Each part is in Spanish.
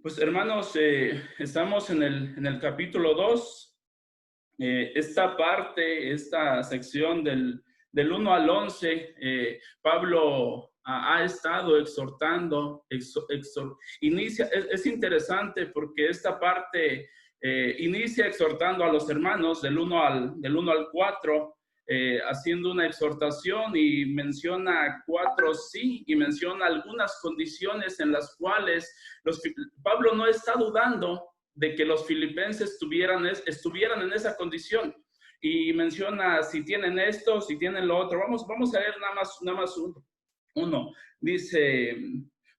Pues hermanos, estamos en el capítulo 2. Esta parte, esta sección del 1 al 11, Pablo ha estado exhortando, inicia, es interesante porque esta parte inicia exhortando a los hermanos del uno al 4, haciendo una exhortación y menciona cuatro sí y menciona algunas condiciones en las cuales Pablo no está dudando de que los filipenses estuvieran en esa condición. Y menciona si tienen esto, si tienen lo otro. Vamos a leer nada más uno. Dice,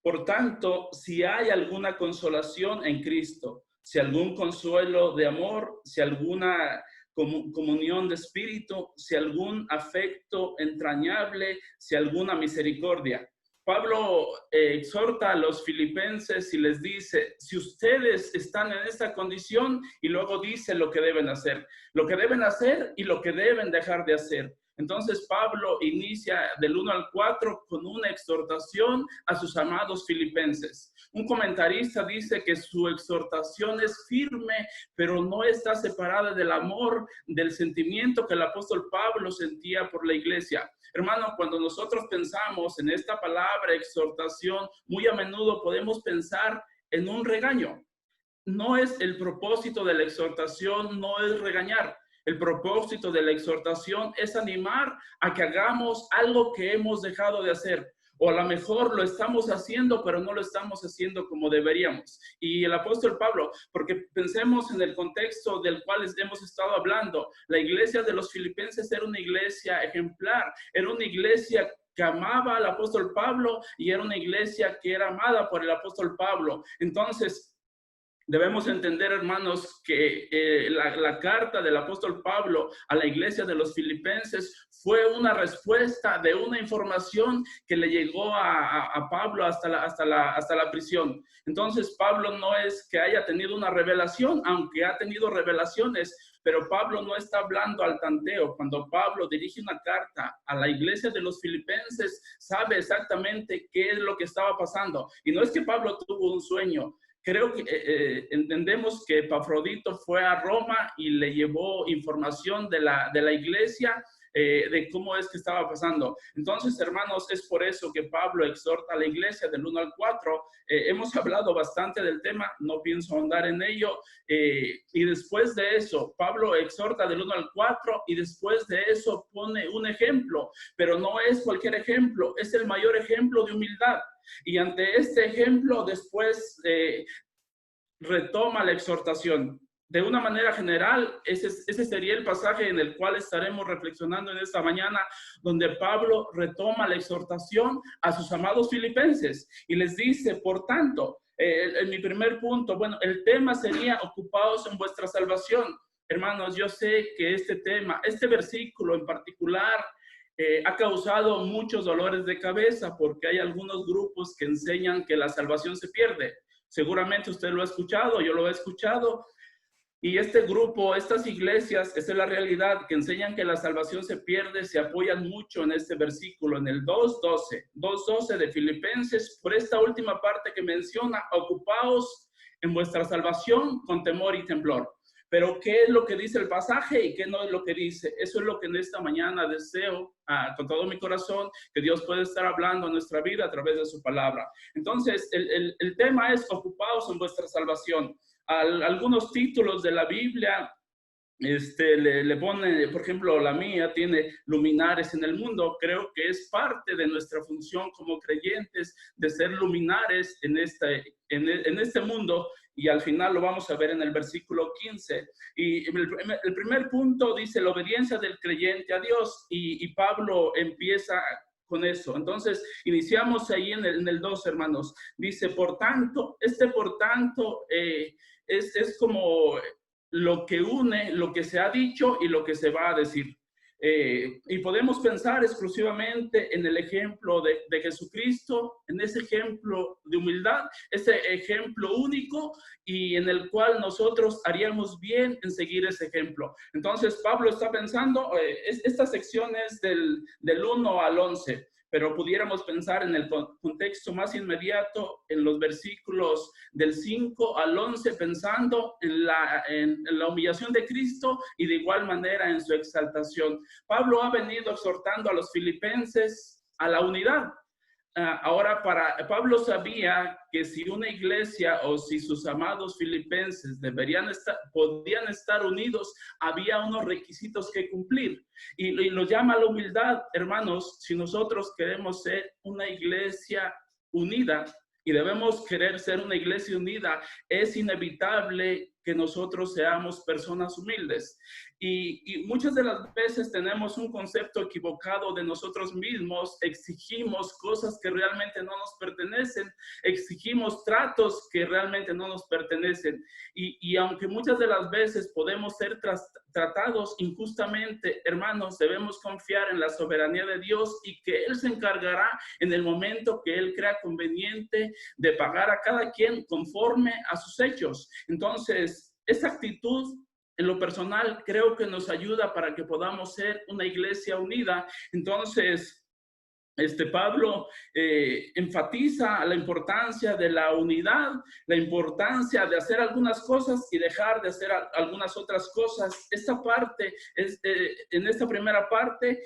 por tanto, si hay alguna consolación en Cristo, si algún consuelo de amor, si alguna comunión de espíritu, si algún afecto entrañable, si alguna misericordia. Pablo exhorta a los filipenses y les dice, si ustedes están en esta condición, y luego dice lo que deben hacer y lo que deben dejar de hacer. Entonces Pablo inicia del 1 al 4 con una exhortación a sus amados filipenses. Un comentarista dice que su exhortación es firme, pero no está separada del amor, del sentimiento que el apóstol Pablo sentía por la iglesia. Hermano, cuando nosotros pensamos en esta palabra exhortación, muy a menudo podemos pensar en un regaño. No es el propósito de la exhortación, no es regañar. El propósito de la exhortación es animar a que hagamos algo que hemos dejado de hacer. O a lo mejor lo estamos haciendo, pero no lo estamos haciendo como deberíamos. Y el apóstol Pablo, porque pensemos en el contexto del cual hemos estado hablando, la iglesia de los filipenses era una iglesia ejemplar, era una iglesia que amaba al apóstol Pablo y era una iglesia que era amada por el apóstol Pablo. Entonces, debemos entender, hermanos, que la carta del apóstol Pablo a la iglesia de los filipenses fue una respuesta de una información que le llegó a Pablo hasta la prisión. Entonces, Pablo no es que haya tenido una revelación, aunque ha tenido revelaciones, pero Pablo no está hablando al tanteo. Cuando Pablo dirige una carta a la iglesia de los filipenses, sabe exactamente qué es lo que estaba pasando. Y no es que Pablo tuvo un sueño. Creo que entendemos que Epafrodito fue a Roma y le llevó información de la iglesia, de cómo es que estaba pasando. Entonces, hermanos, es por eso que Pablo exhorta a la iglesia del 1 al 4. Hemos hablado bastante del tema, no pienso ahondar en ello. Y después de eso, Pablo exhorta del 1 al 4 y después de eso pone un ejemplo, pero no es cualquier ejemplo, es el mayor ejemplo de humildad. Y ante este ejemplo, después retoma la exhortación. De una manera general, ese sería el pasaje en el cual estaremos reflexionando en esta mañana, donde Pablo retoma la exhortación a sus amados filipenses y les dice, por tanto, en mi primer punto, bueno, el tema sería ocupados en vuestra salvación. Hermanos, yo sé que este tema, este versículo en particular, ha causado muchos dolores de cabeza porque hay algunos grupos que enseñan que la salvación se pierde. Seguramente usted lo ha escuchado, yo lo he escuchado. Y este grupo, estas iglesias, esa es la realidad, que enseñan que la salvación se pierde, se apoyan mucho en este versículo, en el 2.12 de Filipenses, por esta última parte que menciona, ocupaos en vuestra salvación con temor y temblor. Pero ¿qué es lo que dice el pasaje y qué no es lo que dice? Eso es lo que en esta mañana deseo con todo mi corazón, que Dios pueda estar hablando en nuestra vida a través de su palabra. Entonces, el tema es ocupados en vuestra salvación. Algunos títulos de la Biblia le pone, por ejemplo, la mía tiene luminares en el mundo. Creo que es parte de nuestra función como creyentes de ser luminares en este mundo, y al final lo vamos a ver en el versículo 15. Y el primer punto dice la obediencia del creyente a Dios, y Pablo empieza con eso. Entonces, iniciamos ahí en el 2, hermanos. Dice, por tanto, por tanto es como lo que une lo que se ha dicho y lo que se va a decir. Y podemos pensar exclusivamente en el ejemplo de Jesucristo, en ese ejemplo de humildad, ese ejemplo único y en el cual nosotros haríamos bien en seguir ese ejemplo. Entonces Pablo está pensando, esta sección es del 1 al 11. pero pudiéramos pensar en el contexto más inmediato, en los versículos del 5 al 11, pensando en la humillación de Cristo y de igual manera en su exaltación. Pablo ha venido exhortando a los filipenses a la unidad. Ahora, Pablo sabía que si una iglesia o si sus amados filipenses podían estar unidos, había unos requisitos que cumplir. Y lo llama la humildad, hermanos. Si nosotros queremos ser una iglesia unida y debemos querer ser una iglesia unida, es inevitable que nosotros seamos personas humildes. Y muchas de las veces tenemos un concepto equivocado de nosotros mismos, exigimos cosas que realmente no nos pertenecen, exigimos tratos que realmente no nos pertenecen. Y aunque muchas de las veces podemos ser tratados injustamente, hermanos, debemos confiar en la soberanía de Dios y que Él se encargará en el momento que Él crea conveniente de pagar a cada quien conforme a sus hechos. Entonces, esa actitud en lo personal creo que nos ayuda para que podamos ser una iglesia unida. Entonces, Pablo enfatiza la importancia de la unidad, la importancia de hacer algunas cosas y dejar de hacer algunas otras cosas. Esta parte, en esta primera parte,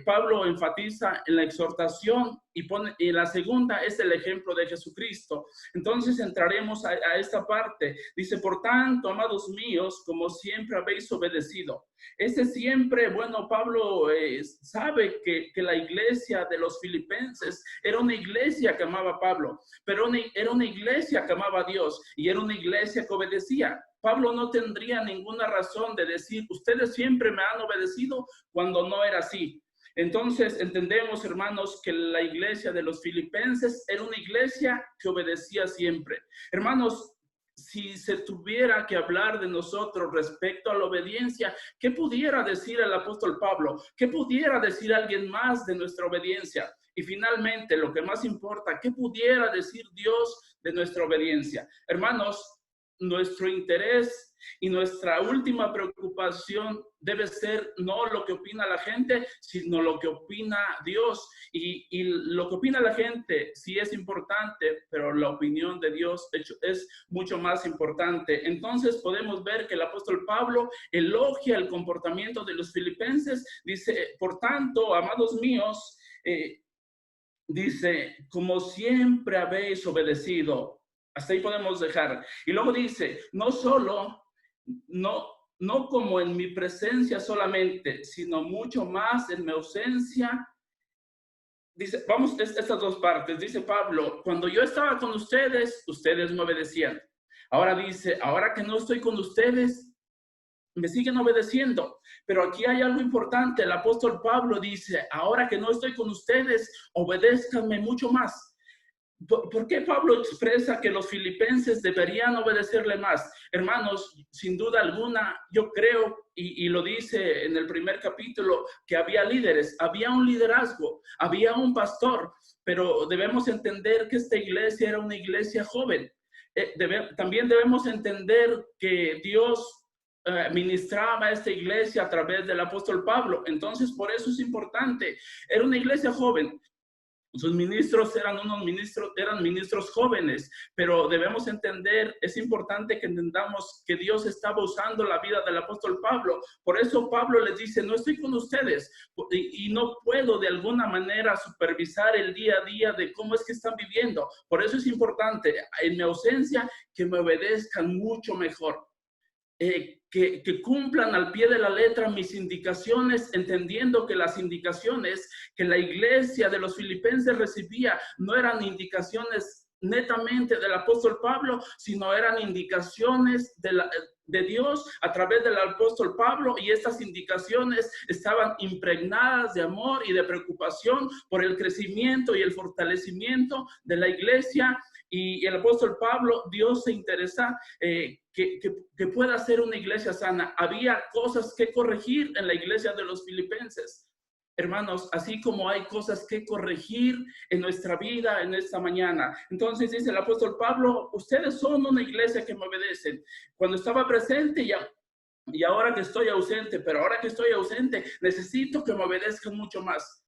Pablo enfatiza en la exhortación y la segunda es el ejemplo de Jesucristo. Entonces entraremos a esta parte. Dice, por tanto, amados míos, como siempre habéis obedecido. Siempre, bueno, Pablo sabe que la iglesia de los filipenses era una iglesia que amaba a Pablo, pero era una iglesia que amaba a Dios y era una iglesia que obedecía. Pablo no tendría ninguna razón de decir, ustedes siempre me han obedecido, cuando no era así. Entonces entendemos, hermanos, que la iglesia de los filipenses era una iglesia que obedecía siempre. Hermanos, si se tuviera que hablar de nosotros respecto a la obediencia, ¿qué pudiera decir el apóstol Pablo? ¿Qué pudiera decir alguien más de nuestra obediencia? Y finalmente, lo que más importa, ¿qué pudiera decir Dios de nuestra obediencia? Hermanos, nuestro interés y nuestra última preocupación debe ser no lo que opina la gente, sino lo que opina Dios. Y lo que opina la gente sí es importante, pero la opinión de Dios es mucho más importante. Entonces podemos ver que el apóstol Pablo elogia el comportamiento de los filipenses. Dice, por tanto, amados míos, dice, como siempre habéis obedecido. Hasta ahí podemos dejar. Y luego dice, no como en mi presencia solamente, sino mucho más en mi ausencia. Dice, vamos, estas dos partes. Dice Pablo, cuando yo estaba con ustedes, ustedes me obedecían. Ahora dice, ahora que no estoy con ustedes, me siguen obedeciendo. Pero aquí hay algo importante. El apóstol Pablo dice, ahora que no estoy con ustedes, obedézcanme mucho más. ¿Por qué Pablo expresa que los filipenses deberían obedecerle más? Hermanos, sin duda alguna, yo creo, y lo dice en el primer capítulo, que había líderes, había un liderazgo, había un pastor, pero debemos entender que esta iglesia era una iglesia joven. También debemos entender que Dios ministraba a esta iglesia a través del apóstol Pablo. Entonces, por eso es importante. Era una iglesia joven. Sus ministros eran ministros jóvenes, pero debemos entender, es importante que entendamos que Dios estaba usando la vida del apóstol Pablo. Por eso Pablo les dice, no estoy con ustedes y no puedo de alguna manera supervisar el día a día de cómo es que están viviendo. Por eso es importante, en mi ausencia, que me obedezcan mucho mejor. Que cumplan al pie de la letra mis indicaciones, entendiendo que las indicaciones que la iglesia de los filipenses recibía no eran indicaciones netamente del apóstol Pablo, sino eran indicaciones de Dios a través del apóstol Pablo, y estas indicaciones estaban impregnadas de amor y de preocupación por el crecimiento y el fortalecimiento de la iglesia. Y el apóstol Pablo, Dios se interesa que pueda ser una iglesia sana. Había cosas que corregir en la iglesia de los filipenses. Hermanos, así como hay cosas que corregir en nuestra vida en esta mañana. Entonces dice el apóstol Pablo, ustedes son una iglesia que me obedecen. Cuando estaba presente y ahora que estoy ausente, pero ahora que estoy ausente, necesito que me obedezcan mucho más.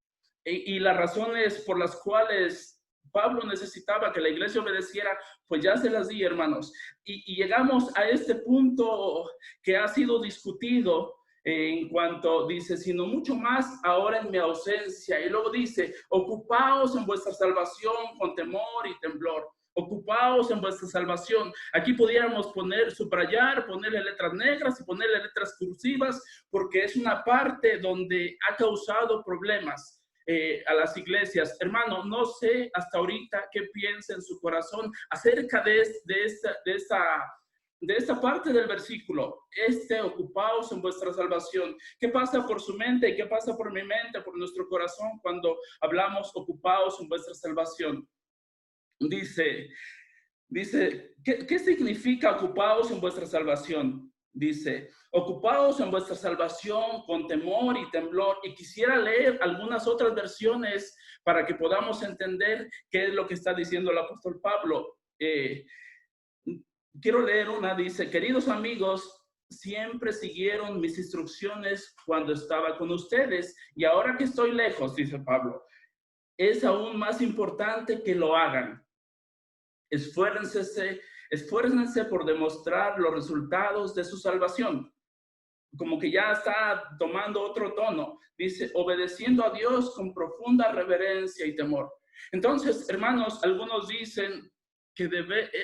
y las razones por las cuales Pablo necesitaba que la iglesia obedeciera, pues ya se las di, hermanos. Y llegamos a este punto que ha sido discutido en cuanto dice, sino mucho más ahora en mi ausencia. Y luego dice, ocupaos en vuestra salvación con temor y temblor. Ocupaos en vuestra salvación. Aquí pudiéramos poner, subrayar, ponerle letras negras y ponerle letras cursivas, porque es una parte donde ha causado problemas a las iglesias. Hermano, no sé hasta ahorita qué piensa en su corazón acerca de esta parte del versículo. Ocupaos en vuestra salvación. ¿Qué pasa por su mente? ¿Qué pasa por mi mente, por nuestro corazón cuando hablamos ocupaos en vuestra salvación? Dice, ¿qué significa ocupaos en vuestra salvación? Dice, ocupaos en vuestra salvación con temor y temblor. Y quisiera leer algunas otras versiones para que podamos entender qué es lo que está diciendo el apóstol Pablo. Quiero leer una, dice, queridos amigos, siempre siguieron mis instrucciones cuando estaba con ustedes y ahora que estoy lejos, dice Pablo, es aún más importante que lo hagan. Esfuércense por demostrar los resultados de su salvación. Como que ya está tomando otro tono. Dice, obedeciendo a Dios con profunda reverencia y temor. Entonces, hermanos, algunos dicen que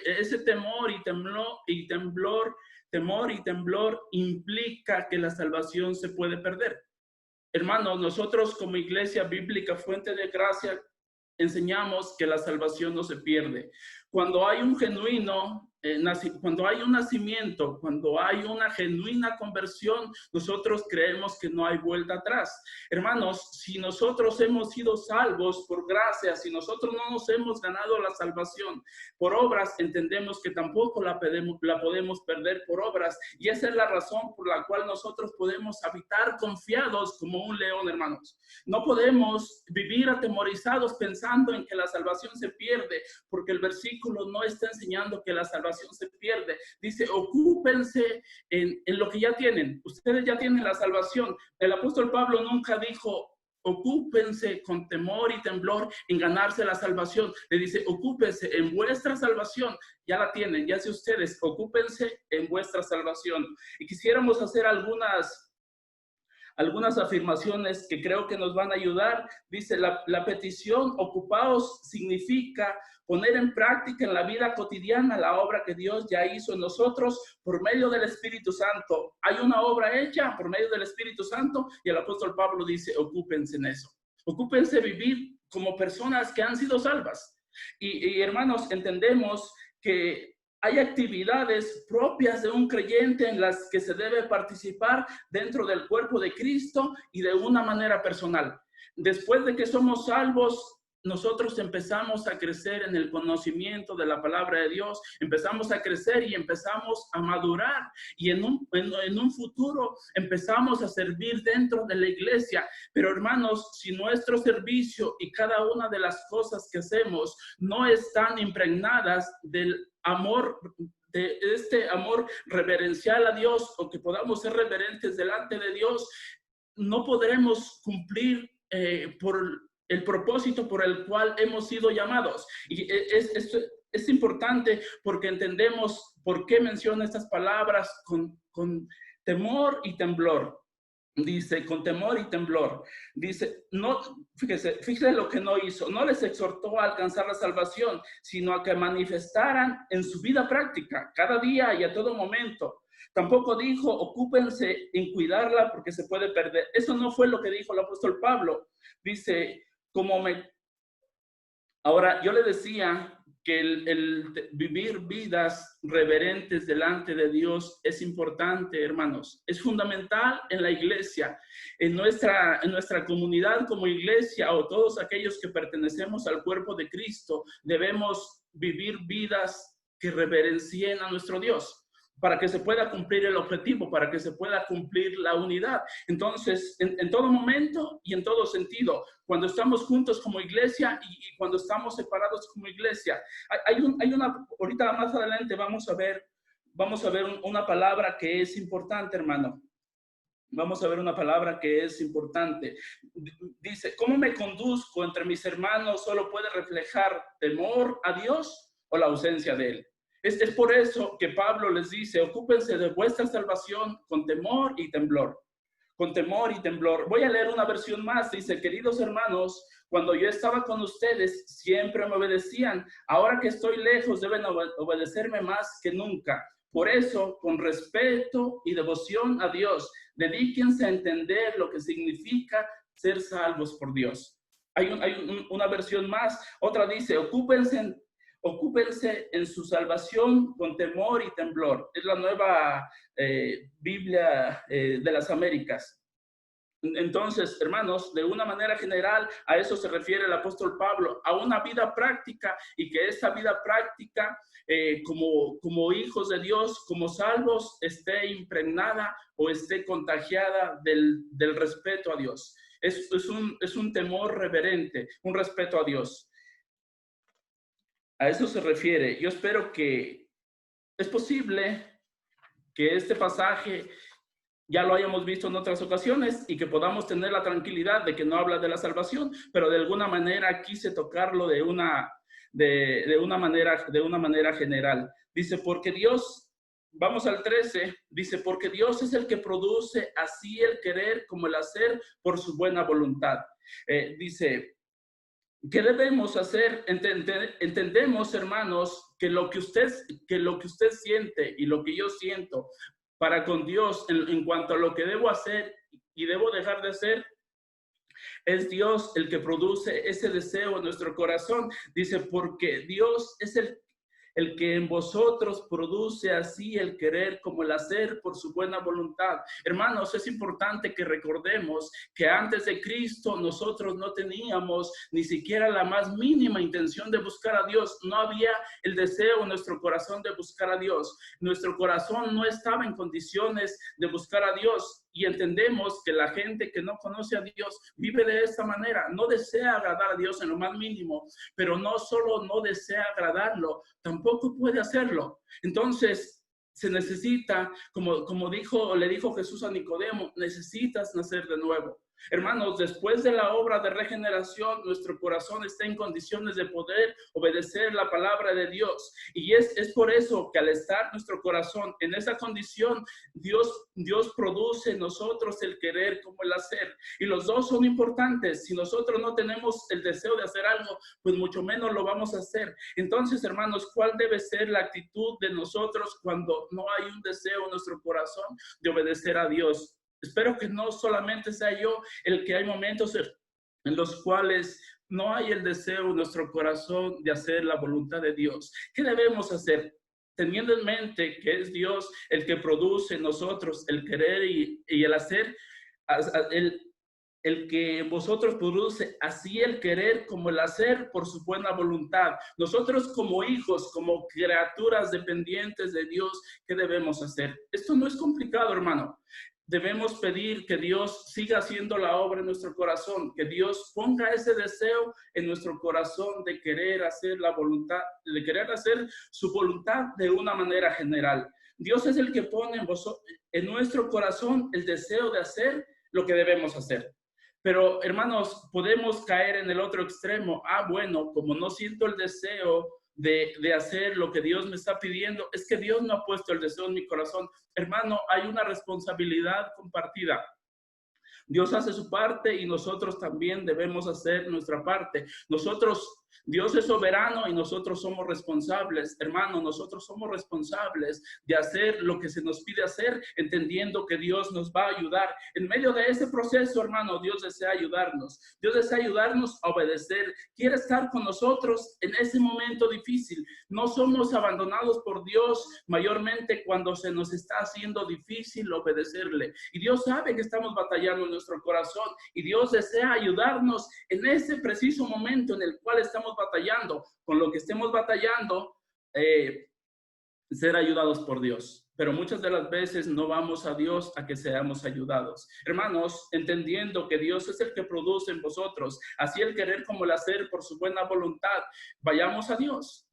ese temor y temblor implica que la salvación se puede perder. Hermanos, nosotros como Iglesia Bíblica Fuente de Gracia enseñamos que la salvación no se pierde. Cuando hay un cuando hay un nacimiento, cuando hay una genuina conversión, nosotros creemos que no hay vuelta atrás. Hermanos, si nosotros hemos sido salvos por gracia, si nosotros no nos hemos ganado la salvación por obras, entendemos que tampoco la podemos perder por obras. Y esa es la razón por la cual nosotros podemos habitar confiados como un león, hermanos. No podemos vivir atemorizados pensando en que la salvación se pierde, porque el versículo no está enseñando que la salvación se pierde. Dice, ocúpense en lo que ya tienen. Ustedes ya tienen la salvación. El apóstol Pablo nunca dijo, ocúpense con temor y temblor en ganarse la salvación. Le dice, ocúpense en vuestra salvación. Ya la tienen, ya sé ustedes, ocúpense en vuestra salvación. Y quisiéramos hacer algunas afirmaciones que creo que nos van a ayudar. Dice, la petición ocupaos significa poner en práctica en la vida cotidiana la obra que Dios ya hizo en nosotros por medio del Espíritu Santo. Hay una obra hecha por medio del Espíritu Santo y el apóstol Pablo dice, ocúpense en eso. Ocúpense vivir como personas que han sido salvas. Y hermanos, entendemos que hay actividades propias de un creyente en las que se debe participar dentro del cuerpo de Cristo y de una manera personal. Después de que somos salvos, nosotros empezamos a crecer en el conocimiento de la palabra de Dios, empezamos a crecer y empezamos a madurar y en un futuro empezamos a servir dentro de la iglesia. Pero hermanos, si nuestro servicio y cada una de las cosas que hacemos no están impregnadas del amor, de este amor reverencial a Dios, o que podamos ser reverentes delante de Dios, no podremos cumplir por el propósito por el cual hemos sido llamados. Y es importante porque entendemos por qué menciona estas palabras con temor y temblor. Dice, con temor y temblor. Dice, no, fíjese lo que no hizo. No les exhortó a alcanzar la salvación, sino a que manifestaran en su vida práctica, cada día y a todo momento. Tampoco dijo, ocúpense en cuidarla porque se puede perder. Eso no fue lo que dijo el apóstol Pablo. Dice, Ahora, yo le decía que el vivir vidas reverentes delante de Dios es importante, hermanos. Es fundamental en la iglesia, en nuestra comunidad como iglesia, o todos aquellos que pertenecemos al cuerpo de Cristo, debemos vivir vidas que reverencien a nuestro Dios, para que se pueda cumplir el objetivo, para que se pueda cumplir la unidad. Entonces, en todo momento y en todo sentido, cuando estamos juntos como iglesia y cuando estamos separados como iglesia, hay una, ahorita más adelante vamos a ver una palabra que es importante, hermano. vamos a ver una palabra que es importante. Dice, ¿cómo me conduzco entre mis hermanos? Solo puede reflejar temor a Dios o la ausencia de Él. Es por eso que Pablo les dice, ocúpense de vuestra salvación con temor y temblor. Con temor y temblor. Voy a leer una versión más. Dice, queridos hermanos, cuando yo estaba con ustedes, siempre me obedecían. Ahora que estoy lejos, deben obedecerme más que nunca. Por eso, con respeto y devoción a Dios, dedíquense a entender lo que significa ser salvos por Dios. Hay una versión más. Otra dice, ocúpense en su salvación con temor y temblor. Es la nueva Biblia de las Américas. Entonces, hermanos, de una manera general, a eso se refiere el apóstol Pablo, a una vida práctica, y que esta vida práctica, como hijos de Dios, como salvos, esté impregnada o esté contagiada del respeto a Dios. Es un temor reverente, un respeto a Dios. A eso se refiere. Yo espero que es posible que este pasaje ya lo hayamos visto en otras ocasiones y que podamos tener la tranquilidad de que no habla de la salvación, pero de alguna manera quise tocarlo de una manera general. Dice, porque Dios, vamos al 13, dice, porque Dios es el que produce así el querer como el hacer por su buena voluntad. Dice, ¿qué debemos hacer? Entendemos, hermanos, que lo que usted siente y lo que yo siento para con Dios en cuanto a lo que debo hacer y debo dejar de hacer, es Dios el que produce ese deseo en nuestro corazón. Dice, porque Dios es el que en vosotros produce así el querer como el hacer por su buena voluntad. Hermanos, es importante que recordemos que antes de Cristo nosotros no teníamos ni siquiera la más mínima intención de buscar a Dios. No había el deseo en nuestro corazón de buscar a Dios. Nuestro corazón no estaba en condiciones de buscar a Dios. Y entendemos que la gente que no conoce a Dios vive de esta manera. No desea agradar a Dios en lo más mínimo, pero no solo no desea agradarlo, tampoco puede hacerlo. Entonces, se necesita, como le dijo Jesús a Nicodemo, necesitas nacer de nuevo. Hermanos, después de la obra de regeneración, nuestro corazón está en condiciones de poder obedecer la palabra de Dios. Y es por eso que al estar nuestro corazón en esa condición, Dios produce en nosotros el querer como el hacer. Y los dos son importantes. Si nosotros no tenemos el deseo de hacer algo, pues mucho menos lo vamos a hacer. Entonces, hermanos, ¿cuál debe ser la actitud de nosotros cuando no hay un deseo en nuestro corazón de obedecer a Dios? Espero que no solamente sea yo el que hay momentos en los cuales no hay el deseo en nuestro corazón de hacer la voluntad de Dios. ¿Qué debemos hacer? Teniendo en mente que es Dios el que produce en nosotros el querer y el hacer, el que vosotros produce así el querer como el hacer por su buena voluntad. Nosotros como hijos, como criaturas dependientes de Dios, ¿qué debemos hacer? Esto no es complicado, hermano. Debemos pedir que Dios siga haciendo la obra en nuestro corazón, que Dios ponga ese deseo en nuestro corazón de querer hacer la voluntad, de querer hacer su voluntad de una manera general. Dios es el que pone en nuestro corazón el deseo de hacer lo que debemos hacer. Pero, hermanos, podemos caer en el otro extremo. Bueno, como no siento el deseo de hacer lo que Dios me está pidiendo, es que Dios no ha puesto el deseo en mi corazón. Hermano, hay una responsabilidad compartida. Dios hace su parte y nosotros también debemos hacer nuestra parte. Dios es soberano y nosotros somos responsables. Hermano, nosotros somos responsables de hacer lo que se nos pide hacer, entendiendo que Dios nos va a ayudar. En medio de ese proceso, hermano, Dios desea ayudarnos. Dios desea ayudarnos a obedecer. Quiere estar con nosotros en ese momento difícil. No somos abandonados por Dios mayormente cuando se nos está haciendo difícil obedecerle. Y Dios sabe que estamos batallando en nuestro corazón y Dios desea ayudarnos en ese preciso momento en el cual estamos batallando, con lo que estemos batallando, ser ayudados por Dios. pero muchas de las veces no vamos a Dios a que seamos ayudados. Hermanos, entendiendo que Dios es el que produce en vosotros, así el querer como el hacer por su buena voluntad, vayamos a Dios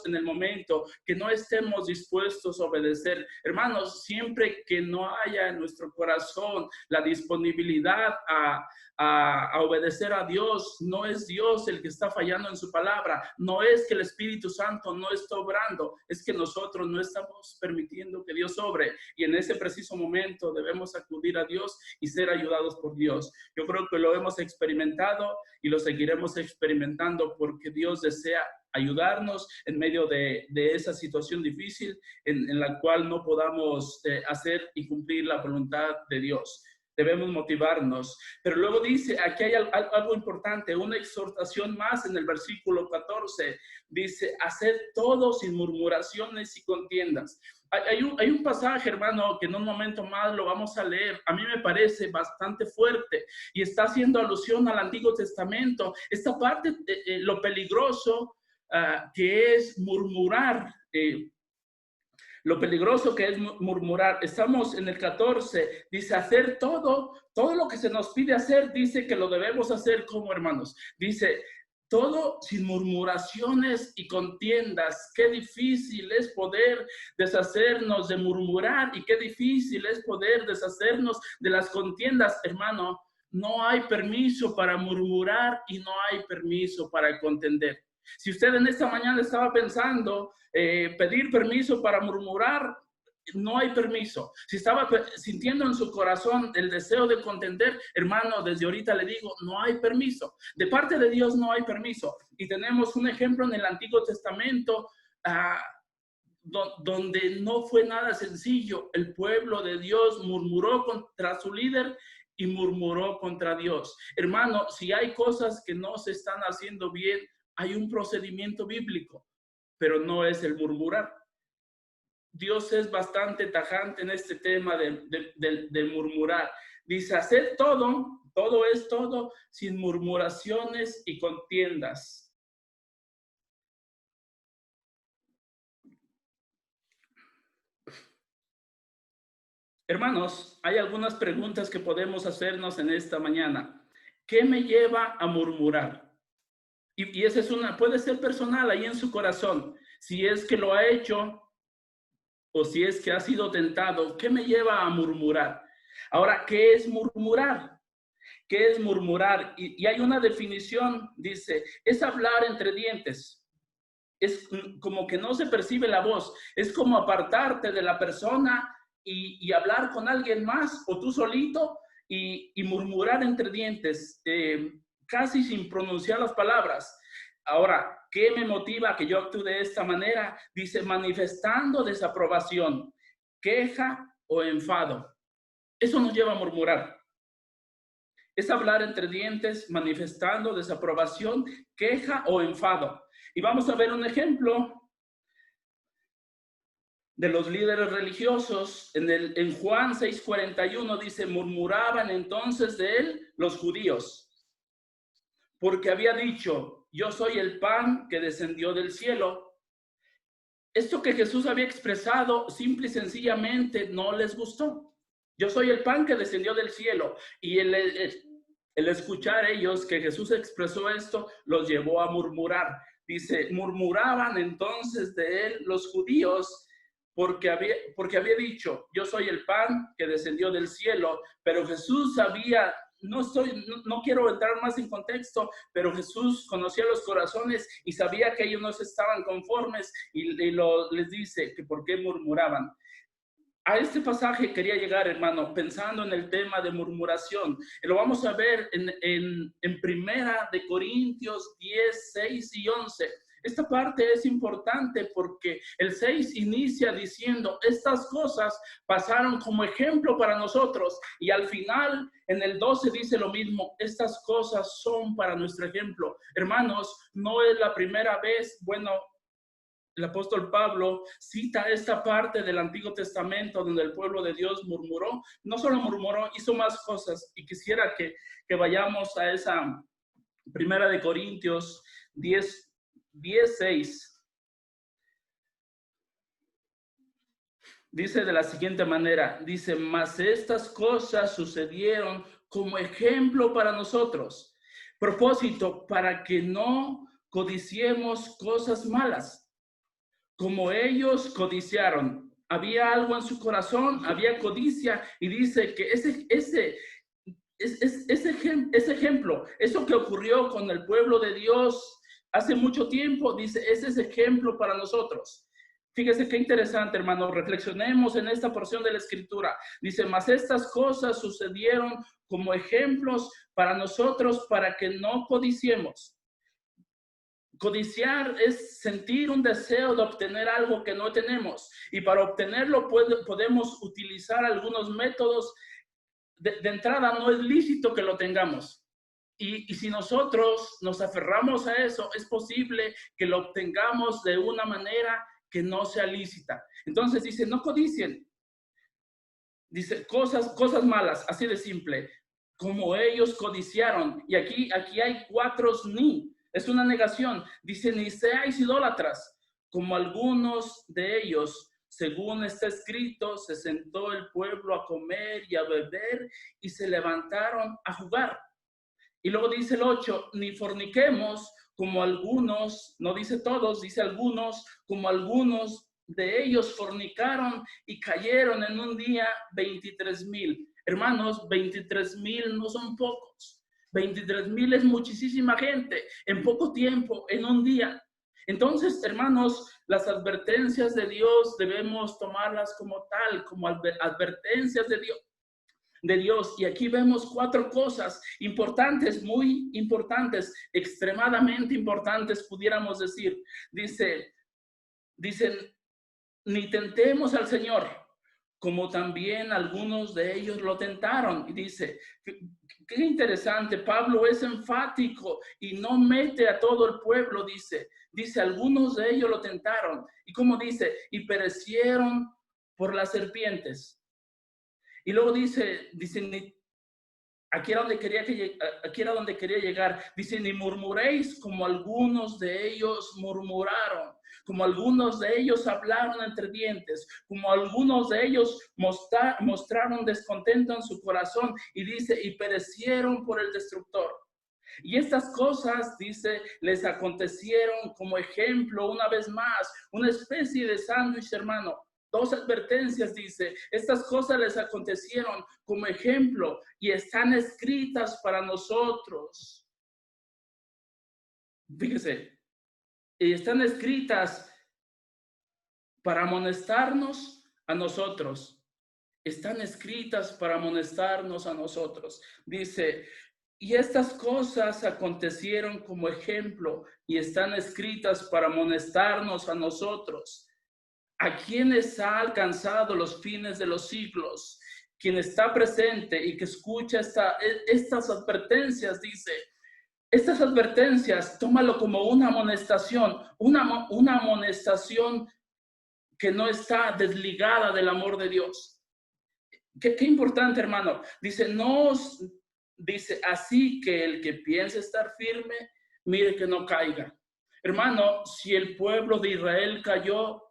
en el momento que no estemos dispuestos a obedecer. Hermanos, siempre que no haya en nuestro corazón la disponibilidad a obedecer a Dios, no es Dios el que está fallando en su palabra, no es que el Espíritu Santo no está obrando, es que nosotros no estamos permitiendo que Dios obre, y en ese preciso momento debemos acudir a Dios y ser ayudados por Dios. Yo creo que lo hemos experimentado y lo seguiremos experimentando, porque Dios desea ayudarnos en medio de esa situación difícil en la cual no podamos hacer y cumplir la voluntad de Dios. Debemos motivarnos. Pero luego dice, aquí hay algo importante, una exhortación más en el versículo 14. Dice, haced todo sin murmuraciones y contiendas. Hay un pasaje, hermano, que en un momento más lo vamos a leer. A mí me parece bastante fuerte y está haciendo alusión al Antiguo Testamento. Esta parte, lo peligroso que es murmurar. Lo peligroso que es murmurar. Estamos en el 14, dice hacer todo lo que se nos pide hacer, dice que lo debemos hacer como hermanos. Dice, todo sin murmuraciones y contiendas. Qué difícil es poder deshacernos de murmurar y qué difícil es poder deshacernos de las contiendas, hermano. No hay permiso para murmurar y no hay permiso para contender. Si usted en esta mañana estaba pensando pedir permiso para murmurar, no hay permiso. Si estaba sintiendo en su corazón el deseo de contender, hermano, desde ahorita le digo, no hay permiso. De parte de Dios no hay permiso. Y tenemos un ejemplo en el Antiguo Testamento donde no fue nada sencillo. El pueblo de Dios murmuró contra su líder y murmuró contra Dios. Hermano, si hay cosas que no se están haciendo bien, hay un procedimiento bíblico, pero no es el murmurar. Dios es bastante tajante en este tema de murmurar. Dice, hacer todo es todo, sin murmuraciones y contiendas. Hermanos, hay algunas preguntas que podemos hacernos en esta mañana. ¿Qué me lleva a murmurar? Y esa es puede ser personal ahí en su corazón. Si es que lo ha hecho o si es que ha sido tentado, ¿qué me lleva a murmurar? Ahora, ¿qué es murmurar? ¿Qué es murmurar? Y hay una definición, dice, es hablar entre dientes. Es como que no se percibe la voz. Es como apartarte de la persona y hablar con alguien más o tú solito y murmurar entre dientes, casi sin pronunciar las palabras. Ahora, ¿qué me motiva a que yo actúe de esta manera? Dice, manifestando desaprobación, queja o enfado. Eso nos lleva a murmurar. Es hablar entre dientes, manifestando desaprobación, queja o enfado. Y vamos a ver un ejemplo de los líderes religiosos. En Juan 6:41 dice, murmuraban entonces de él los judíos, porque había dicho, yo soy el pan que descendió del cielo. Esto que Jesús había expresado simple y sencillamente no les gustó. Yo soy el pan que descendió del cielo. Y el escuchar ellos que Jesús expresó esto los llevó a murmurar. Dice, murmuraban entonces de él los judíos porque había dicho, yo soy el pan que descendió del cielo, pero Jesús sabía, no quiero entrar más en contexto, pero Jesús conocía los corazones y sabía que ellos no estaban conformes y les dice que por qué murmuraban. A este pasaje quería llegar, hermano, pensando en el tema de murmuración. Lo vamos a ver en Primera de Corintios 10, 6 y 11. Esta parte es importante porque el 6 inicia diciendo, estas cosas pasaron como ejemplo para nosotros. Y al final, en el 12 dice lo mismo, estas cosas son para nuestro ejemplo. Hermanos, no es la primera vez, el apóstol Pablo cita esta parte del Antiguo Testamento donde el pueblo de Dios murmuró. No solo murmuró, hizo más cosas. Y quisiera que vayamos a esa Primera de Corintios 10:6. Dice de la siguiente manera, dice, mas estas cosas sucedieron como ejemplo para nosotros. Propósito, para que no codiciemos cosas malas, como ellos codiciaron. Había algo en su corazón, había codicia, y dice que ese ejemplo, eso que ocurrió con el pueblo de Dios hace mucho tiempo, dice, ese es ejemplo para nosotros. Fíjese qué interesante, hermano. Reflexionemos en esta porción de la Escritura. Dice, mas estas cosas sucedieron como ejemplos para nosotros, para que no codiciemos. Codiciar es sentir un deseo de obtener algo que no tenemos. Y para obtenerlo podemos utilizar algunos métodos. De entrada, no es lícito que lo tengamos. Y si nosotros nos aferramos a eso, es posible que lo obtengamos de una manera que no sea lícita. Entonces dice, no codicien. Dice, cosas malas, así de simple, como ellos codiciaron. Y aquí hay 4 ni. Es una negación. Dice, ni seáis idólatras, como algunos de ellos. Según está escrito, se sentó el pueblo a comer y a beber y se levantaron a jugar. Y luego dice el 8, ni forniquemos como algunos, no dice todos, dice algunos, como algunos de ellos fornicaron y cayeron en un día 23,000. Hermanos, 23,000 no son pocos. 23,000 es muchísima gente en poco tiempo, en un día. Entonces, hermanos, las advertencias de Dios debemos tomarlas como tal, como advertencias de Dios. Y aquí vemos 4 cosas importantes, muy importantes, extremadamente importantes, pudiéramos decir. Dicen, ni tentemos al Señor, como también algunos de ellos lo tentaron. Y dice, qué interesante, Pablo es enfático y no mete a todo el pueblo, dice, algunos de ellos lo tentaron. Y como dice, y perecieron por las serpientes. Y luego dice, aquí era donde quería llegar. Dice, ni murmuréis como algunos de ellos murmuraron, como algunos de ellos hablaron entre dientes, como algunos de ellos mostraron descontento en su corazón. Y dice, y perecieron por el destructor. Y estas cosas, dice, les acontecieron como ejemplo, una vez más, una especie de sándwich, hermano. 2 advertencias, dice, estas cosas les acontecieron como ejemplo y están escritas para nosotros. Fíjese, y están escritas para amonestarnos a nosotros. Están escritas para amonestarnos a nosotros. Dice, y estas cosas acontecieron como ejemplo y están escritas para amonestarnos a nosotros. A quienes ha alcanzado los fines de los siglos, quien está presente y que escucha estas advertencias, dice, estas advertencias, tómalo como una amonestación, una amonestación que no está desligada del amor de Dios. Qué importante, hermano. Dice, así que el que piense estar firme, mire que no caiga. Hermano, si el pueblo de Israel cayó,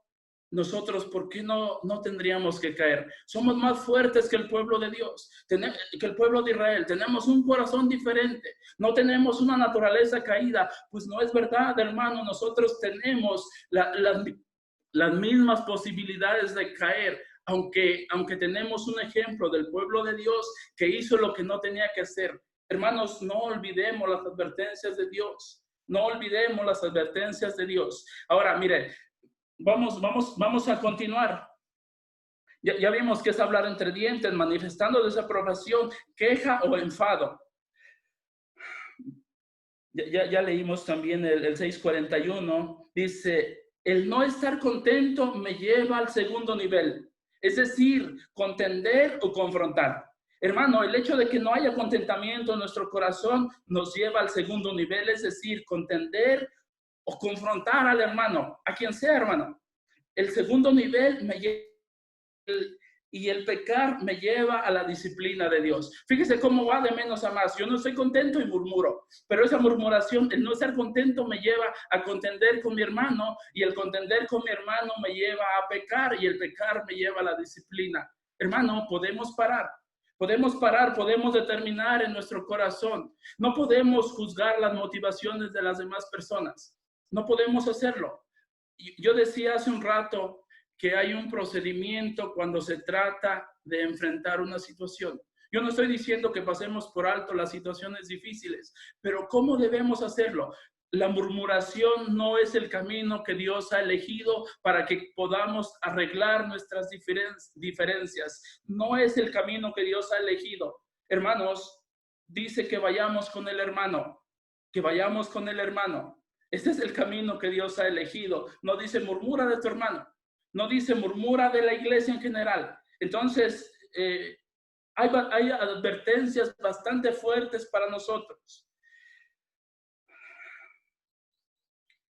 nosotros, ¿por qué no tendríamos que caer? Somos más fuertes que el pueblo de Dios, que el pueblo de Israel. Tenemos un corazón diferente. No tenemos una naturaleza caída. Pues no es verdad, hermano. Nosotros tenemos las mismas posibilidades de caer, aunque tenemos un ejemplo del pueblo de Dios que hizo lo que no tenía que hacer. Hermanos, no olvidemos las advertencias de Dios. No olvidemos las advertencias de Dios. Ahora, mire, vamos a continuar. Ya vimos que es hablar entre dientes, manifestando desaprobación, queja o enfado. Ya leímos también el 6:41. Dice, el no estar contento me lleva al segundo nivel. Es decir, contender o confrontar. Hermano, el hecho de que no haya contentamiento en nuestro corazón nos lleva al segundo nivel, es decir, contender o confrontar al hermano, a quien sea, hermano. El segundo nivel me lleva Y el pecar me lleva a la disciplina de Dios. Fíjese cómo va de menos a más. Yo no estoy contento y murmuro, pero esa murmuración, el no estar contento me lleva a contender con mi hermano, y el contender con mi hermano me lleva a pecar, y el pecar me lleva a la disciplina. Hermano, podemos parar. Podemos parar, podemos determinar en nuestro corazón. No podemos juzgar las motivaciones de las demás personas. No podemos hacerlo. Yo decía hace un rato que hay un procedimiento cuando se trata de enfrentar una situación. Yo no estoy diciendo que pasemos por alto las situaciones difíciles, pero ¿cómo debemos hacerlo? La murmuración no es el camino que Dios ha elegido para que podamos arreglar nuestras diferencias. No es el camino que Dios ha elegido. Hermanos, dice que vayamos con el hermano, que vayamos con el hermano. Este es el camino que Dios ha elegido. No dice murmura de tu hermano. No dice murmura de la iglesia en general. Entonces, hay advertencias bastante fuertes para nosotros.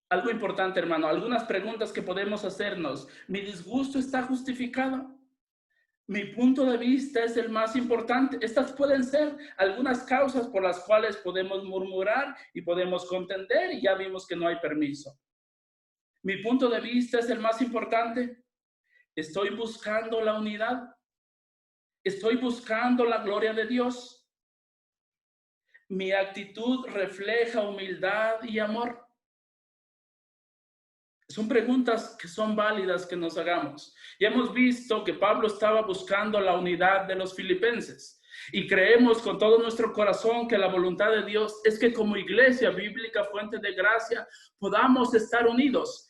Algo importante, hermano, algunas preguntas que podemos hacernos. ¿Mi disgusto está justificado? ¿Mi punto de vista es el más importante? Estas pueden ser algunas causas por las cuales podemos murmurar y podemos contender, y ya vimos que no hay permiso. ¿Mi punto de vista es el más importante? ¿Estoy buscando la unidad? ¿Estoy buscando la gloria de Dios? ¿Mi actitud refleja humildad y amor? Son preguntas que son válidas que nos hagamos. Ya hemos visto que Pablo estaba buscando la unidad de los filipenses, y creemos con todo nuestro corazón que la voluntad de Dios es que como iglesia bíblica Fuente de Gracia podamos estar unidos.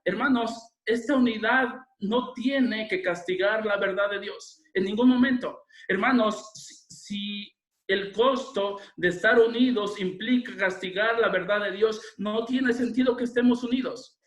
Hermanos, esta unidad no tiene que castigar la verdad de Dios en ningún momento. Hermanos, si el costo de estar unidos implica castigar la verdad de Dios, no tiene sentido que estemos unidos.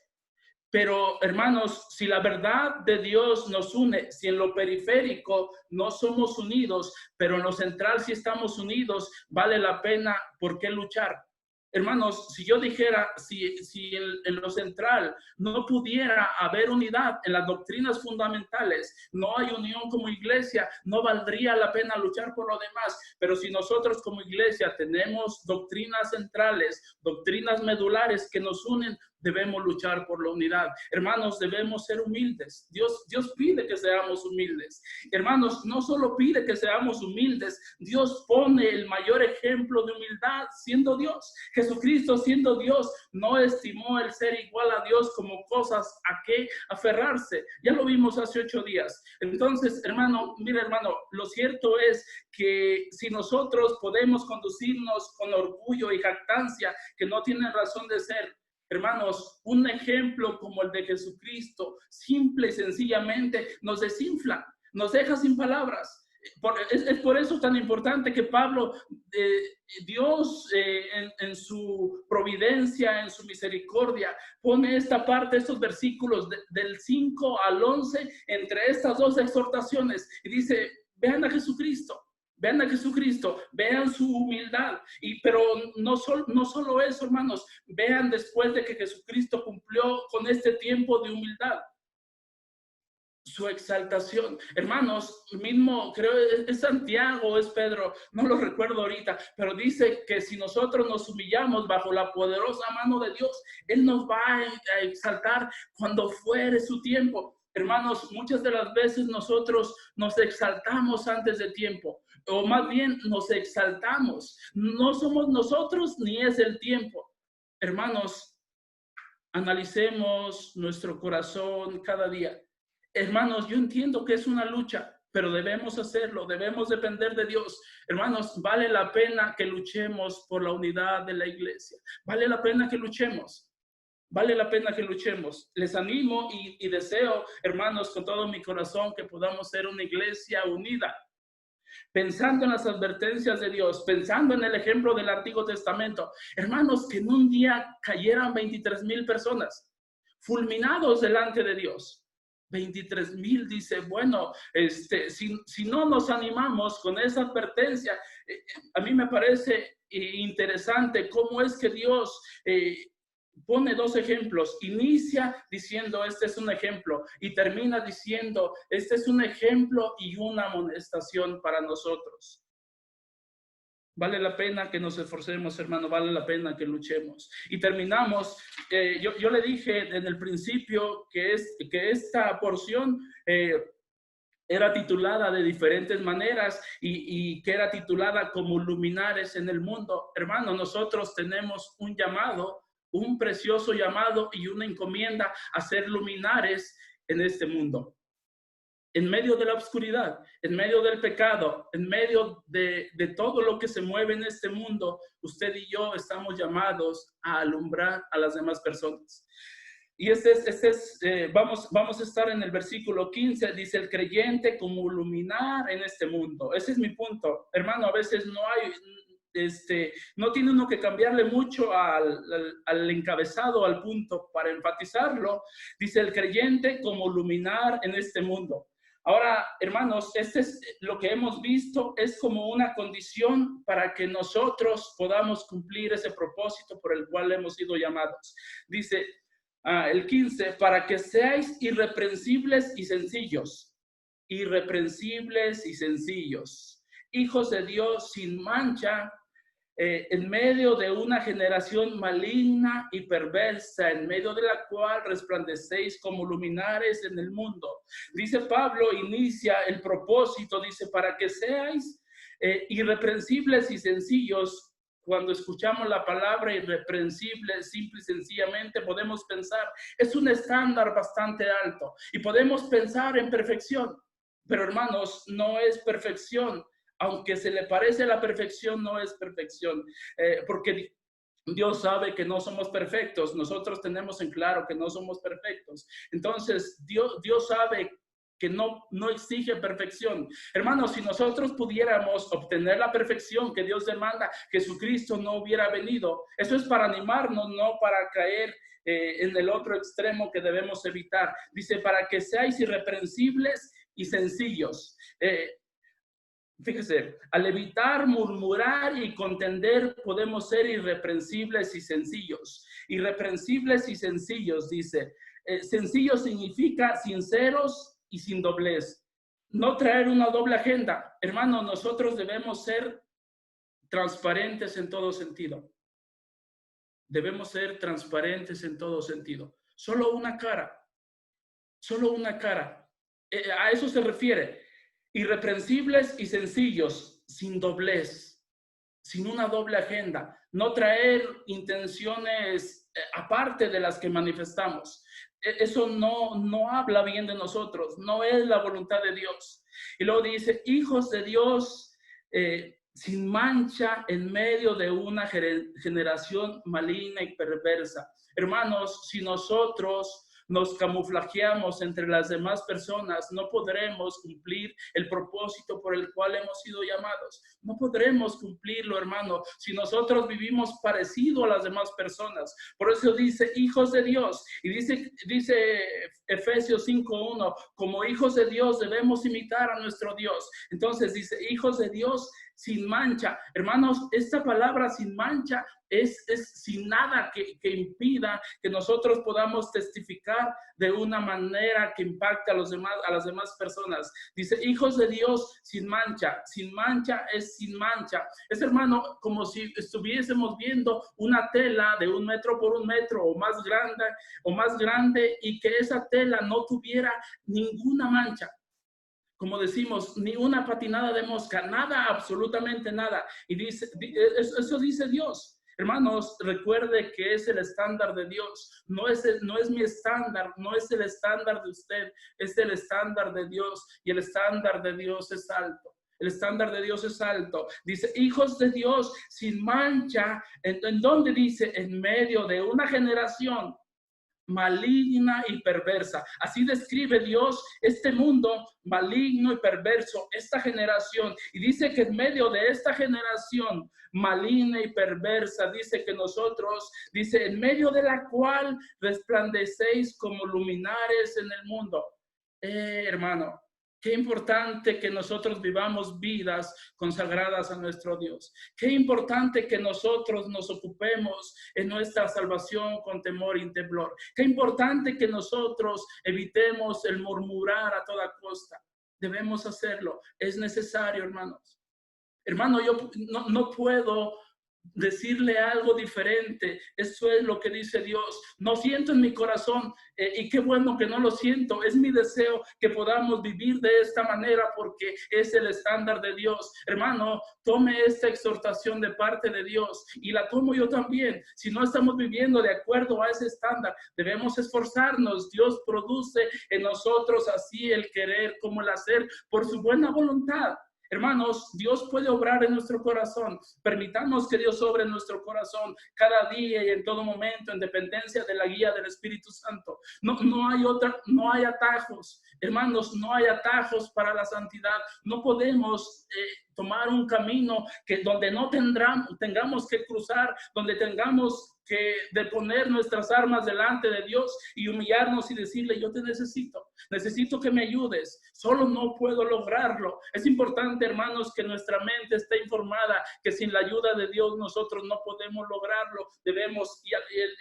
Pero, hermanos, si la verdad de Dios nos une, si en lo periférico no somos unidos, pero en lo central sí estamos unidos, vale la pena, ¿por qué luchar? Hermanos, si yo dijera, si en lo central no pudiera haber unidad en las doctrinas fundamentales, no hay unión como iglesia, no valdría la pena luchar por lo demás. Pero si nosotros como iglesia tenemos doctrinas centrales, doctrinas medulares que nos unen, debemos luchar por la unidad. Hermanos, debemos ser humildes. Dios pide que seamos humildes. Hermanos, no solo pide que seamos humildes, Dios pone el mayor ejemplo de humildad siendo Dios. Jesucristo, siendo Dios, no estimó el ser igual a Dios como cosas a que aferrarse. Ya lo vimos hace 8 días. Entonces, hermano, mira, hermano, lo cierto es que si nosotros podemos conducirnos con orgullo y jactancia que no tienen razón de ser, hermanos, un ejemplo como el de Jesucristo, simple y sencillamente nos desinfla, nos deja sin palabras. Es por eso tan importante que Pablo, Dios en su providencia, en su misericordia, pone esta parte, estos versículos del 5 al 11, entre estas dos exhortaciones, y dice, vean a Jesucristo. Vean a Jesucristo, vean su humildad, pero no solo eso, hermanos, vean después de que Jesucristo cumplió con este tiempo de humildad, su exaltación. Hermanos, mismo, creo es Santiago o es Pedro, no lo recuerdo ahorita, pero dice que si nosotros nos humillamos bajo la poderosa mano de Dios, Él nos va a exaltar cuando fuere su tiempo. Hermanos, muchas de las veces nosotros nos exaltamos antes de tiempo, o más bien nos exaltamos. No somos nosotros ni es el tiempo. Hermanos, analicemos nuestro corazón cada día. Hermanos, yo entiendo que es una lucha, pero debemos hacerlo, debemos depender de Dios. Hermanos, vale la pena que luchemos por la unidad de la iglesia. Vale la pena que luchemos. Vale la pena que luchemos. Les animo y deseo, hermanos, con todo mi corazón que podamos ser una iglesia unida. Pensando en las advertencias de Dios, pensando en el ejemplo del Antiguo Testamento. Hermanos, que en un día cayeran 23,000 personas, fulminados delante de Dios. 23,000, dice, bueno, si no nos animamos con esa advertencia, a mí me parece interesante cómo es que Dios pone dos ejemplos. Inicia diciendo, este es un ejemplo, y termina diciendo, este es un ejemplo y una amonestación para nosotros. Vale la pena que nos esforcemos, hermano, vale la pena que luchemos. Y terminamos, yo le dije en el principio que esta porción era titulada de diferentes maneras y que era titulada como luminares en el mundo. Hermano, nosotros tenemos un llamado, un precioso llamado y una encomienda a ser luminares en este mundo. En medio de la oscuridad, en medio del pecado, en medio de todo lo que se mueve en este mundo, usted y yo estamos llamados a alumbrar a las demás personas. Y vamos a estar en el versículo 15, dice el creyente como luminar en este mundo. Ese es mi punto. Hermano, a veces no tiene uno que cambiarle mucho al encabezado, al punto para enfatizarlo. Dice el creyente como luminar en este mundo. Ahora, hermanos, es lo que hemos visto, es como una condición para que nosotros podamos cumplir ese propósito por el cual hemos sido llamados. Dice el 15, para que seáis irreprensibles y sencillos, hijos de Dios sin mancha, en medio de una generación maligna y perversa, en medio de la cual resplandecéis como luminares en el mundo. Dice Pablo, inicia el propósito, dice, para que seáis irreprensibles y sencillos. Cuando escuchamos la palabra irreprensible, simple y sencillamente podemos pensar, es un estándar bastante alto y podemos pensar en perfección, pero hermanos, no es perfección. Aunque se le parece a la perfección, no es perfección, porque Dios sabe que no somos perfectos. Nosotros tenemos en claro que no somos perfectos. Entonces, Dios sabe que no exige perfección. Hermanos, si nosotros pudiéramos obtener la perfección que Dios demanda, Jesucristo no hubiera venido. Eso es para animarnos, no para caer en el otro extremo que debemos evitar. Dice, para que seáis irreprensibles y sencillos. Fíjese, al evitar murmurar y contender, podemos ser irreprensibles y sencillos. Irreprensibles y sencillos, dice. Sencillo significa sinceros y sin doblez. No traer una doble agenda. Hermano, nosotros debemos ser transparentes en todo sentido. Debemos ser transparentes en todo sentido. Solo una cara. Solo una cara. A eso se refiere. Irreprensibles y sencillos, sin doblez, sin una doble agenda, no traer intenciones aparte de las que manifestamos. Eso no habla bien de nosotros, no es la voluntad de Dios. Y luego dice, hijos de Dios sin mancha en medio de una generación maligna y perversa. Hermanos, si nosotros nos camuflajeamos entre las demás personas, no podremos cumplir el propósito por el cual hemos sido llamados. No podremos cumplirlo, hermano, si nosotros vivimos parecido a las demás personas. Por eso dice, hijos de Dios. Y dice Efesios 5:1, como hijos de Dios debemos imitar a nuestro Dios. Entonces dice, hijos de Dios sin mancha. Hermanos, esta palabra sin mancha es sin nada que impida que nosotros podamos testificar de una manera que impacte a las demás personas. Dice, hijos de Dios sin mancha. Sin mancha es sin mancha. Es, hermano, como si estuviésemos viendo una tela de 1 metro por 1 metro o más grande y que esa tela no tuviera ninguna mancha. Como decimos, ni una patinada de mosca, nada, absolutamente nada. Y dice, eso dice Dios. Hermanos, recuerde que es el estándar de Dios. No es mi estándar, no es el estándar de usted, es el estándar de Dios. Y el estándar de Dios es alto. El estándar de Dios es alto. Dice, hijos de Dios sin mancha. ¿En dónde dice? En medio de una generación maligna y perversa. Así describe Dios este mundo maligno y perverso, esta generación. Y dice que en medio de esta generación maligna y perversa, dice que nosotros, dice, en medio de la cual resplandecéis como luminares en el mundo. Hermano, Qué importante que nosotros vivamos vidas consagradas a nuestro Dios. Qué importante que nosotros nos ocupemos en nuestra salvación con temor y temblor. Qué importante que nosotros evitemos el murmurar a toda costa. Debemos hacerlo. Es necesario, hermanos. Hermano, yo no puedo decirle algo diferente. Eso es lo que dice Dios. No siento en mi corazón, y qué bueno que no lo siento. Es mi deseo que podamos vivir de esta manera porque es el estándar de Dios. Hermano, tome esta exhortación de parte de Dios y la tomo yo también. Si no estamos viviendo de acuerdo a ese estándar, debemos esforzarnos. Dios produce en nosotros así el querer como el hacer por su buena voluntad. Hermanos, Dios puede obrar en nuestro corazón. Permitamos que Dios obre en nuestro corazón cada día y en todo momento, en dependencia de la guía del Espíritu Santo. No hay atajos. Hermanos, no hay atajos para la santidad. No podemos tomar un camino donde no tengamos que cruzar, donde tengamos que deponer nuestras armas delante de Dios y humillarnos y decirle: yo te necesito que me ayudes, solo no puedo lograrlo. Es importante, hermanos, que nuestra mente esté informada, que sin la ayuda de Dios nosotros no podemos lograrlo. Debemos, y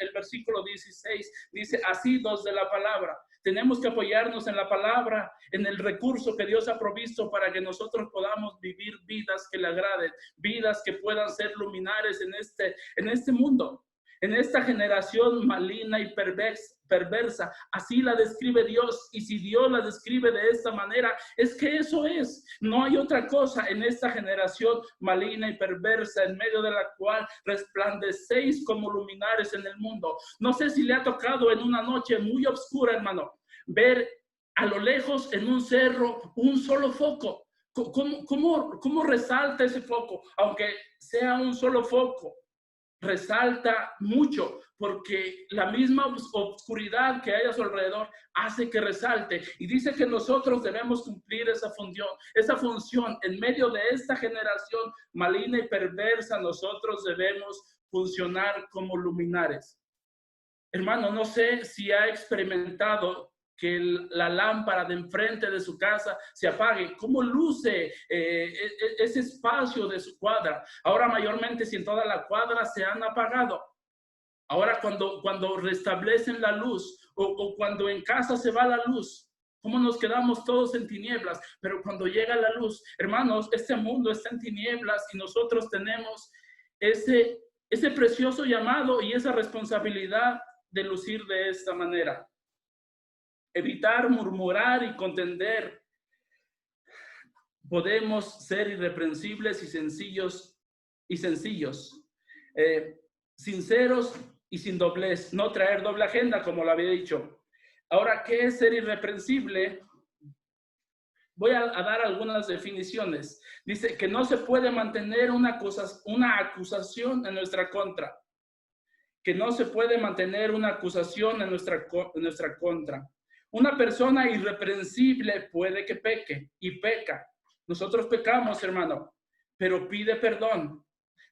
el versículo 16 dice: asidos de la palabra. Tenemos que apoyarnos en la palabra, en el recurso que Dios ha provisto para que nosotros podamos vivir vidas que le agraden, vidas que puedan ser luminares en este mundo. En esta generación maligna y perversa, así la describe Dios, y si Dios la describe de esta manera, es que eso es. No hay otra cosa en esta generación maligna y perversa, en medio de la cual resplandecéis como luminares en el mundo. No sé si le ha tocado en una noche muy oscura, hermano, ver a lo lejos en un cerro un solo foco. ¿Cómo resalta ese foco? Aunque sea un solo foco, resalta mucho, porque la misma oscuridad que hay a su alrededor hace que resalte. Y dice que nosotros debemos cumplir esa función en medio de esta generación maligna y perversa. Nosotros debemos funcionar como luminares. Hermano, no sé si ha experimentado que la lámpara de enfrente de su casa se apague. ¿Cómo luce ese espacio de su cuadra? Ahora mayormente, si en toda la cuadra se han apagado. Ahora cuando restablecen la luz o cuando en casa se va la luz, ¿cómo nos quedamos todos en tinieblas? Pero cuando llega la luz, hermanos, este mundo está en tinieblas y nosotros tenemos ese precioso llamado y esa responsabilidad de lucir de esta manera. Evitar murmurar y contender. Podemos ser irreprensibles y sencillos, sinceros y sin doblez, no traer doble agenda, como lo había dicho. Ahora, ¿qué es ser irreprensible? Voy a dar algunas definiciones. Dice que no se puede mantener una acusación en nuestra contra. Que no se puede mantener una acusación en nuestra contra. Una persona irreprensible puede que peque y peca. Nosotros pecamos, hermano, pero pide perdón.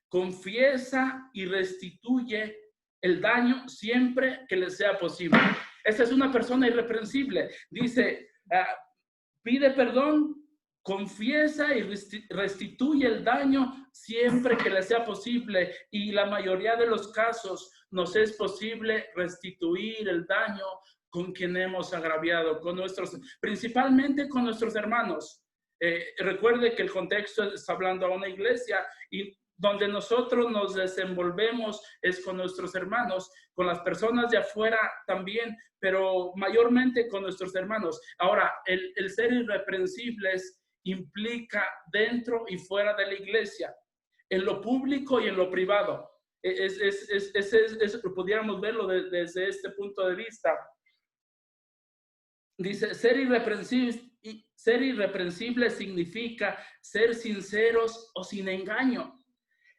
Confiesa y restituye el daño siempre que le sea posible. Esta es una persona irreprensible. Dice, pide perdón, confiesa y restituye el daño siempre que le sea posible. Y la mayoría de los casos nos es posible restituir el daño con quien hemos agraviado, principalmente con nuestros hermanos. Recuerde que el contexto está hablando a una iglesia y donde nosotros nos desenvolvemos es con nuestros hermanos, con las personas de afuera también, pero mayormente con nuestros hermanos. Ahora, el ser irreprensibles implica dentro y fuera de la iglesia, en lo público y en lo privado. Pudiéramos verlo desde este punto de vista. Dice, ser irreprensible significa ser sinceros o sin engaño.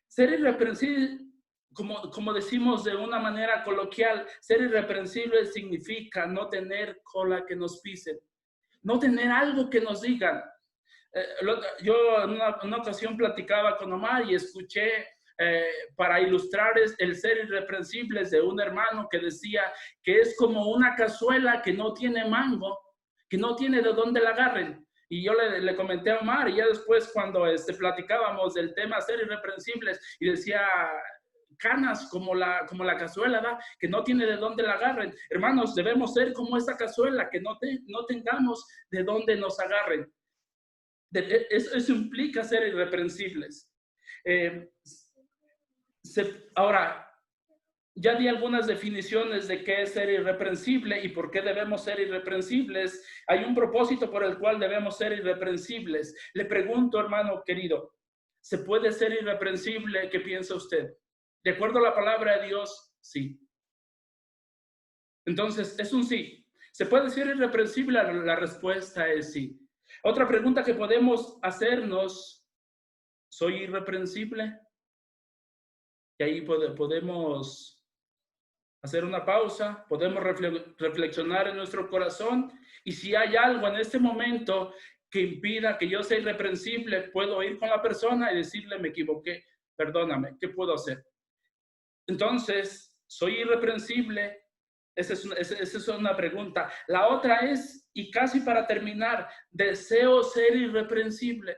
Ser irreprensible, como decimos de una manera coloquial, ser irreprensible significa no tener cola que nos pisen, no tener algo que nos digan. Yo en una ocasión platicaba con Omar y escuché para ilustrar el ser irreprensibles de un hermano que decía que es como una cazuela que no tiene mango, que no tiene de dónde la agarren. Y yo le comenté a Omar, y ya después cuando platicábamos del tema ser irreprensibles, y decía, canas como la cazuela, ¿da? Que no tiene de dónde la agarren. Hermanos, debemos ser como esa cazuela, que no tengamos de dónde nos agarren. Eso implica ser irreprensibles. Ahora, ya di algunas definiciones de qué es ser irreprensible y por qué debemos ser irreprensibles. Hay un propósito por el cual debemos ser irreprensibles. Le pregunto, hermano querido, ¿se puede ser irreprensible? ¿Qué piensa usted? De acuerdo a la palabra de Dios, sí. Entonces, es un sí. ¿Se puede ser irreprensible? La respuesta es sí. Otra pregunta que podemos hacernos, ¿soy irreprensible? Y ahí podemos hacer una pausa, podemos reflexionar en nuestro corazón, y si hay algo en este momento que impida que yo sea irreprensible, puedo ir con la persona y decirle, me equivoqué, perdóname, ¿qué puedo hacer? Entonces, ¿soy irreprensible? Esa es una pregunta. La otra es, y casi para terminar, ¿deseo ser irreprensible?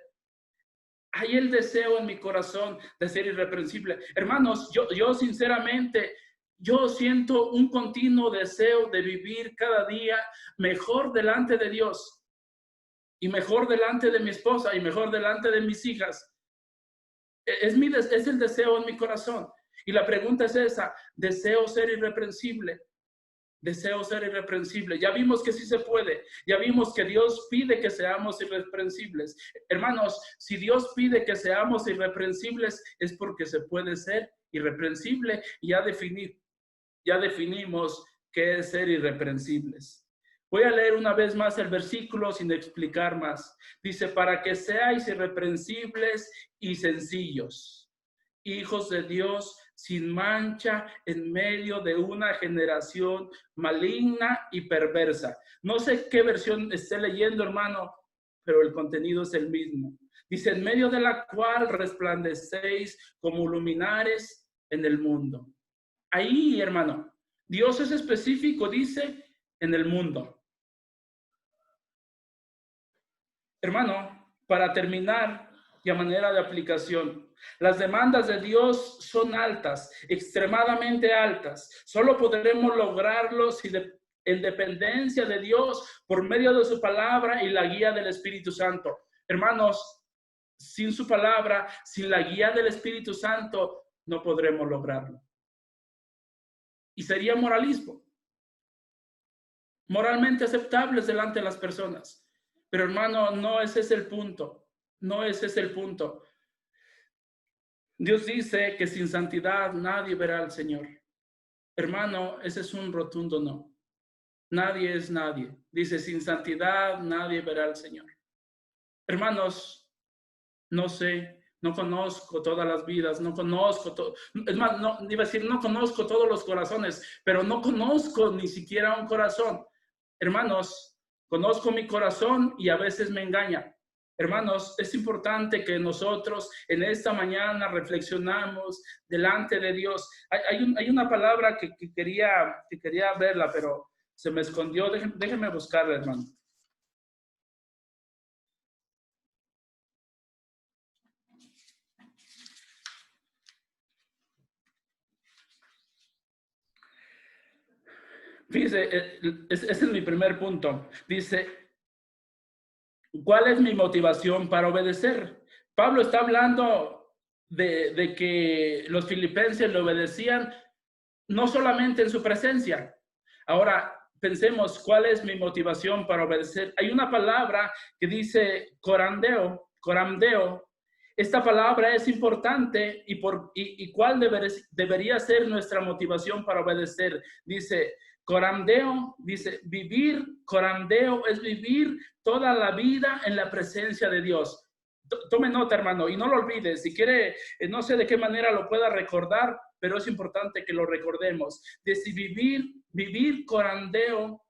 Hay el deseo en mi corazón de ser irreprensible. Hermanos, yo sinceramente, yo siento un continuo deseo de vivir cada día mejor delante de Dios, y mejor delante de mi esposa, y mejor delante de mis hijas. Es el deseo en mi corazón. Y la pregunta es esa: ¿deseo ser irreprensible? Deseo ser irreprensible. Ya vimos que sí se puede. Ya vimos que Dios pide que seamos irreprensibles. Hermanos, si Dios pide que seamos irreprensibles, es porque se puede ser irreprensible. Y ya definimos qué es ser irreprensibles. Voy a leer una vez más el versículo sin explicar más. Dice, para que seáis irreprensibles y sencillos, hijos de Dios, sin mancha en medio de una generación maligna y perversa. No sé qué versión esté leyendo, hermano, pero el contenido es el mismo. Dice, en medio de la cual resplandecéis como luminares en el mundo. Ahí, hermano, Dios es específico, dice, en el mundo. Hermano, para terminar, y a manera de aplicación, las demandas de Dios son altas, extremadamente altas. Solo podremos lograrlo si en dependencia de Dios, por medio de su palabra y la guía del Espíritu Santo. Hermanos, sin su palabra, sin la guía del Espíritu Santo, no podremos lograrlo. Y sería moralismo. Moralmente aceptables delante de las personas. Pero hermano, no ese es el punto. No ese es el punto. Dios dice que sin santidad nadie verá al Señor. Hermano, ese es un rotundo no. Nadie es nadie. Dice, sin santidad nadie verá al Señor. Hermanos, no sé, no conozco todas las vidas, no conozco es más, no iba a decir, no conozco todos los corazones, pero no conozco ni siquiera un corazón. Hermanos, conozco mi corazón y a veces me engaña. Hermanos, es importante que nosotros en esta mañana reflexionamos delante de Dios. Hay una palabra que quería verla, pero se me escondió. Déjenme buscarla, hermano. Fíjese, ese es mi primer punto. Dice, ¿cuál es mi motivación para obedecer? Pablo está hablando de que los filipenses le obedecían no solamente en su presencia. Ahora, pensemos, ¿cuál es mi motivación para obedecer? Hay una palabra que dice coramdeo. Esta palabra es importante y ¿cuál debería ser nuestra motivación para obedecer? Dice, coramdeo, dice, coramdeo es vivir toda la vida en la presencia de Dios. Tome nota, hermano, y no lo olvide. Si quiere, no sé de qué manera lo pueda recordar, pero es importante que lo recordemos. Dice, vivir corandeo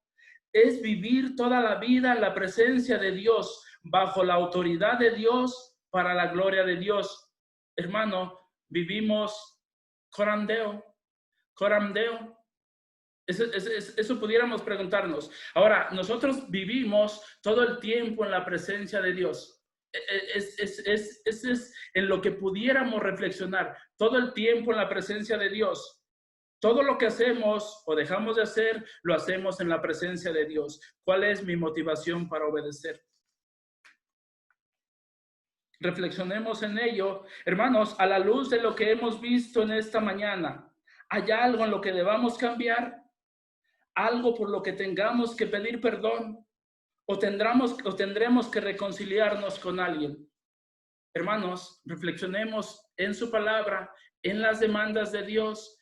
es vivir toda la vida en la presencia de Dios, bajo la autoridad de Dios, para la gloria de Dios. Hermano, vivimos coramdeo. Eso pudiéramos preguntarnos. Ahora, nosotros vivimos todo el tiempo en la presencia de Dios. Es en lo que pudiéramos reflexionar, todo el tiempo en la presencia de Dios. Todo lo que hacemos o dejamos de hacer, lo hacemos en la presencia de Dios. ¿Cuál es mi motivación para obedecer? Reflexionemos en ello. Hermanos, a la luz de lo que hemos visto en esta mañana, ¿hay algo en lo que debamos cambiar? ¿Algo por lo que tengamos que pedir perdón? ¿O tendremos que reconciliarnos con alguien? Hermanos, reflexionemos en su palabra, en las demandas de Dios.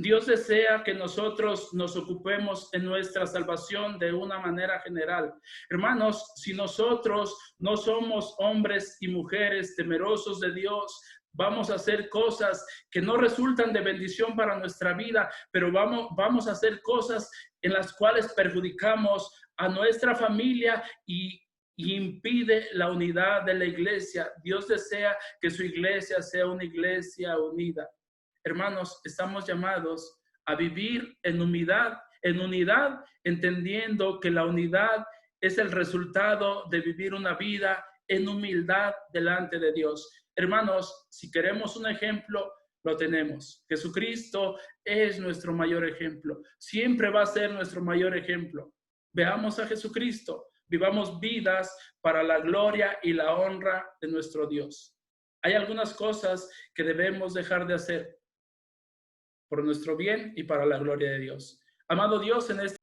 Dios desea que nosotros nos ocupemos en nuestra salvación de una manera general. Hermanos, si nosotros no somos hombres y mujeres temerosos de Dios, vamos a hacer cosas que no resultan de bendición para nuestra vida, pero vamos a hacer cosas en las cuales perjudicamos a nuestra familia y impide la unidad de la iglesia. Dios desea que su iglesia sea una iglesia unida. Hermanos, estamos llamados a vivir en unidad, entendiendo que la unidad es el resultado de vivir una vida en humildad delante de Dios. Hermanos, si queremos un ejemplo, lo tenemos. Jesucristo es nuestro mayor ejemplo. Siempre va a ser nuestro mayor ejemplo. Veamos a Jesucristo. Vivamos vidas para la gloria y la honra de nuestro Dios. Hay algunas cosas que debemos dejar de hacer por nuestro bien y para la gloria de Dios. Amado Dios, en esta